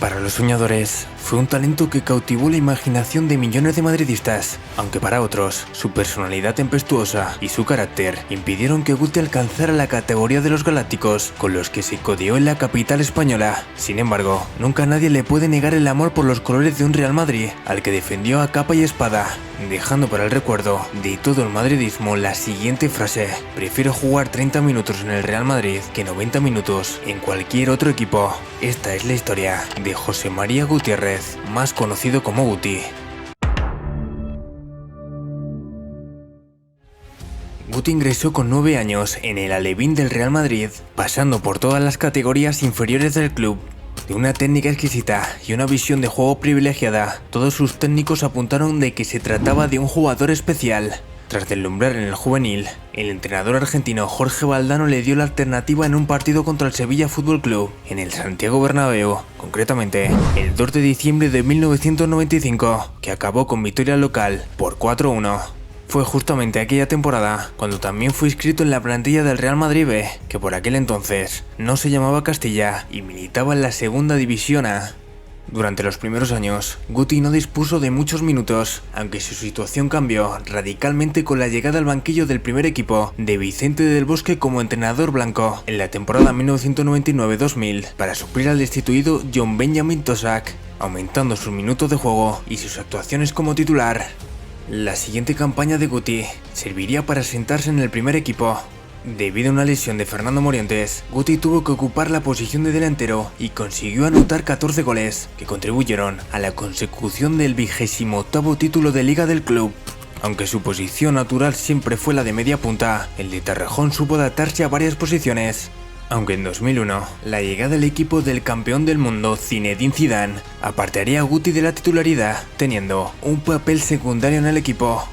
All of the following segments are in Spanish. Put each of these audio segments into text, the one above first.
Para los soñadores, fue un talento que cautivó la imaginación de millones de madridistas, aunque para otros, su personalidad tempestuosa y su carácter impidieron que Guti alcanzara la categoría de los galácticos con los que se codeó en la capital española. Sin embargo, nunca nadie le puede negar el amor por los colores de un Real Madrid, al que defendió a capa y espada, dejando para el recuerdo de todo el madridismo la siguiente frase: prefiero jugar 30 minutos en el Real Madrid que 90 minutos en cualquier otro equipo. Esta es la historia de José María Gutiérrez, más conocido como Guti. Guti ingresó con 9 años en el Alevín del Real Madrid, pasando por todas las categorías inferiores del club. De una técnica exquisita y una visión de juego privilegiada, todos sus técnicos apuntaron de que se trataba de un jugador especial. Tras deslumbrar en el juvenil, el entrenador argentino Jorge Valdano le dio la alternativa en un partido contra el Sevilla Fútbol Club, en el Santiago Bernabéu, concretamente el 2 de diciembre de 1995, que acabó con victoria local por 4-1. Fue justamente aquella temporada cuando también fue inscrito en la plantilla del Real Madrid B, que por aquel entonces no se llamaba Castilla y militaba en la Segunda División A. Durante los primeros años, Guti no dispuso de muchos minutos, aunque su situación cambió radicalmente con la llegada al banquillo del primer equipo de Vicente del Bosque como entrenador blanco en la temporada 1999-2000 para suplir al destituido John Benjamin Tosak, aumentando sus minutos de juego y sus actuaciones como titular. La siguiente campaña de Guti serviría para sentarse en el primer equipo. Debido a una lesión de Fernando Morientes, Guti tuvo que ocupar la posición de delantero y consiguió anotar 14 goles, que contribuyeron a la consecución del 28º título de Liga del club. Aunque su posición natural siempre fue la de media punta, el de Torrejón supo adaptarse a varias posiciones. Aunque en 2001, la llegada al equipo del campeón del mundo Zinedine Zidane apartaría a Guti de la titularidad, teniendo un papel secundario en el equipo.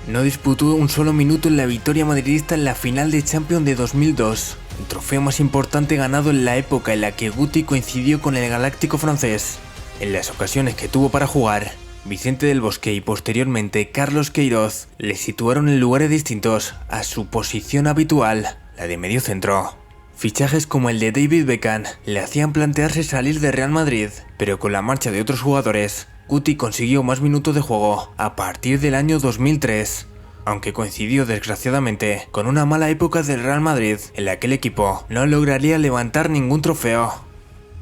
No disputó un solo minuto en la victoria madridista en la final de Champions de 2002, el trofeo más importante ganado en la época en la que Guti coincidió con el galáctico francés. En las ocasiones que tuvo para jugar, Vicente del Bosque y posteriormente Carlos Queiroz le situaron en lugares distintos a su posición habitual, la de mediocentro. Fichajes como el de David Beckham le hacían plantearse salir de Real Madrid, pero con la marcha de otros jugadores, Guti consiguió más minutos de juego a partir del año 2003, aunque coincidió desgraciadamente con una mala época del Real Madrid en la que el equipo no lograría levantar ningún trofeo.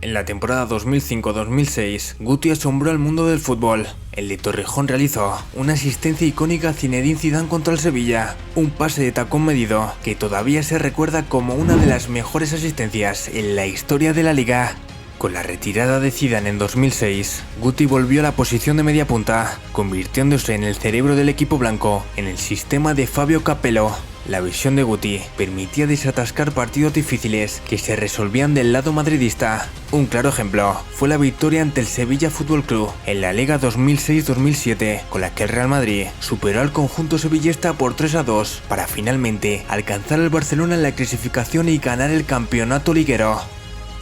En la temporada 2005-2006, Guti asombró al mundo del fútbol. El de Torrejón realizó una asistencia icónica a Zinedine Zidane contra el Sevilla, un pase de tacón medido que todavía se recuerda como una de las mejores asistencias en la historia de la liga. Con la retirada de Zidane en 2006, Guti volvió a la posición de media punta, convirtiéndose en el cerebro del equipo blanco en el sistema de Fabio Capello. La visión de Guti permitía desatascar partidos difíciles que se resolvían del lado madridista. Un claro ejemplo fue la victoria ante el Sevilla Fútbol Club en la Liga 2006-2007, con la que el Real Madrid superó al conjunto sevillista por 3-2 para finalmente alcanzar al Barcelona en la clasificación y ganar el campeonato liguero.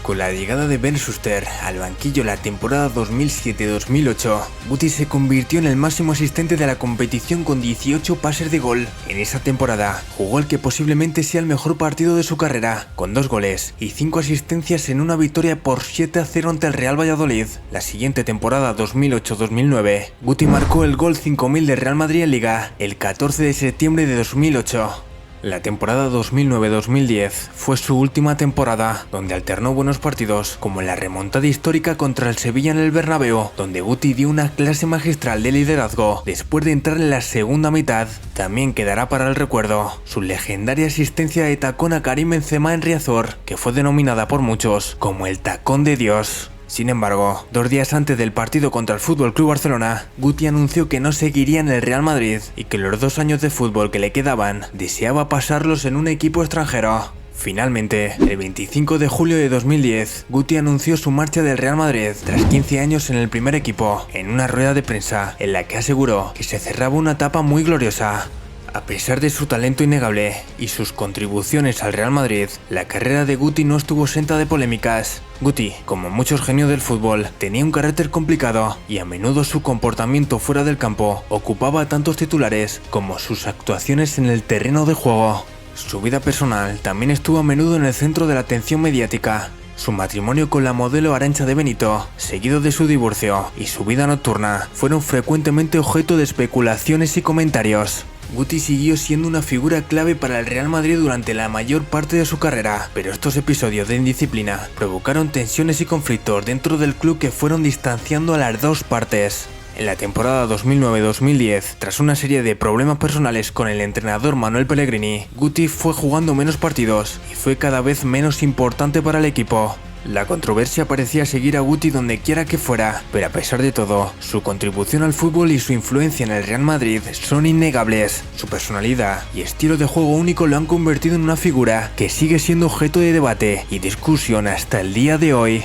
Con la llegada de Ben Schuster al banquillo la temporada 2007-2008, Guti se convirtió en el máximo asistente de la competición con 18 pases de gol. En esa temporada jugó el que posiblemente sea el mejor partido de su carrera, con 2 goles y 5 asistencias en una victoria por 7-0 ante el Real Valladolid. La siguiente temporada 2008-2009, Guti marcó el gol 5000 de Real Madrid en Liga el 14 de septiembre de 2008. La temporada 2009-2010 fue su última temporada, donde alternó buenos partidos, como en la remontada histórica contra el Sevilla en el Bernabéu, donde Guti dio una clase magistral de liderazgo después de entrar en la segunda mitad. También quedará para el recuerdo su legendaria asistencia de tacón a Karim Benzema en Riazor, que fue denominada por muchos como el tacón de Dios. Sin embargo, 2 días antes del partido contra el FC Barcelona, Guti anunció que no seguiría en el Real Madrid y que los 2 años de fútbol que le quedaban deseaba pasarlos en un equipo extranjero. Finalmente, el 25 de julio de 2010, Guti anunció su marcha del Real Madrid tras 15 años en el primer equipo, en una rueda de prensa en la que aseguró que se cerraba una etapa muy gloriosa. A pesar de su talento innegable y sus contribuciones al Real Madrid, la carrera de Guti no estuvo exenta de polémicas. Guti, como muchos genios del fútbol, tenía un carácter complicado y a menudo su comportamiento fuera del campo ocupaba tantos titulares como sus actuaciones en el terreno de juego. Su vida personal también estuvo a menudo en el centro de la atención mediática. Su matrimonio con la modelo Arantxa de Benito, seguido de su divorcio y su vida nocturna, fueron frecuentemente objeto de especulaciones y comentarios. Guti siguió siendo una figura clave para el Real Madrid durante la mayor parte de su carrera, pero estos episodios de indisciplina provocaron tensiones y conflictos dentro del club que fueron distanciando a las dos partes. En la temporada 2009-2010, tras una serie de problemas personales con el entrenador Manuel Pellegrini, Guti fue jugando menos partidos y fue cada vez menos importante para el equipo. La controversia parecía seguir a Guti donde quiera que fuera, pero a pesar de todo, su contribución al fútbol y su influencia en el Real Madrid son innegables. Su personalidad y estilo de juego único lo han convertido en una figura que sigue siendo objeto de debate y discusión hasta el día de hoy.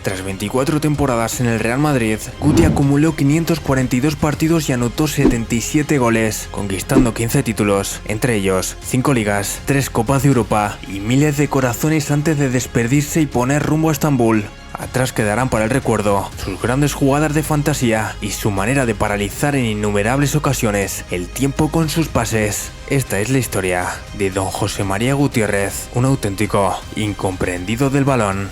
Tras 24 temporadas en el Real Madrid, Guti acumuló 542 partidos y anotó 77 goles, conquistando 15 títulos, entre ellos 5 ligas, 3 Copas de Europa y miles de corazones antes de despedirse y poner rumbo a Estambul. Atrás quedarán para el recuerdo sus grandes jugadas de fantasía y su manera de paralizar en innumerables ocasiones el tiempo con sus pases. Esta es la historia de don José María Gutiérrez, un auténtico incomprendido del balón.